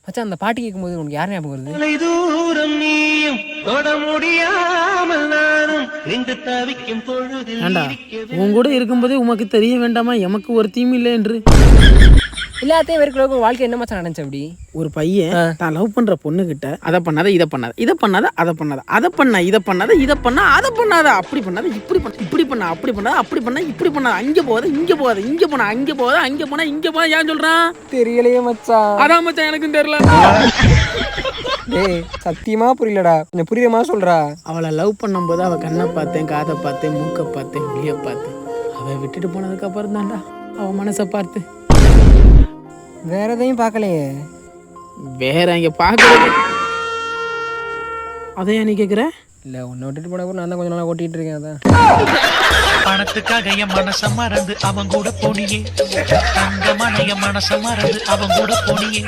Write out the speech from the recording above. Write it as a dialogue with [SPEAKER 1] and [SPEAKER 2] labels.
[SPEAKER 1] மச்சான் அந்த பாட்டு கேட்கும்போது உனக்கு யார் ஞாபகம் வருது?
[SPEAKER 2] தூரம் நீயும் தொட முடியாமல் நானும் நின்று தவிக்கும் பொழுது
[SPEAKER 3] ஏண்டா உன் கூட இருக்கும்போதே உமக்கு தெரிய வேண்டாமா எமக்கு ஒரு தீம் இல்லை என்று?
[SPEAKER 1] எல்லாத்தையும் வெறுக்கிறவங்க வாழ்க்கை என்ன மச்சான் நடந்துச்சு அப்படி?
[SPEAKER 3] ஒரு பையன் தான் லவ் பண்ற பொண்ணு கிட்ட அதை பண்ணாத இதை பண்ணாத, இதை பண்ணாத அதை பண்ணாத, அதை பண்ண இதை பண்ணாத, இதை பண்ணா அதை பண்ணாத, அப்படி பண்ணாத இப்படி பண்ண, இப்படி பண்ண அப்படி பண்ணாத, அப்படி பண்ண இப்படி பண்ணாத, அங்கே போகாத இங்கே போகாத, இங்கே போனா அங்கே போகாத, அங்கே போனா இங்கே போனா ஏன் சொல்றான்
[SPEAKER 1] தெரியலையே மச்சான்.
[SPEAKER 3] அதான் மச்சான் எனக்கும் தெரியல.
[SPEAKER 1] டேய் சத்தியமா புரியலடா, கொஞ்சம் புரியுற மாதிரி சொல்றா.
[SPEAKER 3] அவளை லவ் பண்ணும்போது அவள் கண்ணை பார்த்தேன், காதை பார்த்தேன், மூக்கை பார்த்தேன், வெளியே பார்த்தேன். அவள் விட்டுட்டு போனதுக்கு அப்புறம் தான்டா அவன் மனசை பார்த்து.
[SPEAKER 1] வேற எதையும் பார்க்கலையே.
[SPEAKER 3] வேற இங்க பார்க்கறது அதையா நீ கேட்குற?
[SPEAKER 1] இல்லை உன்னை விட்டுட்டு போன நான் தான் கொஞ்சம் நாளாக ஓட்டிகிட்டு இருக்கேன். அதான்
[SPEAKER 2] பணத்துக்காக என் மனச மறந்து அவன் கூட போனியே, தங்க மனைய மனச மறந்து அவன் கூட போனியே.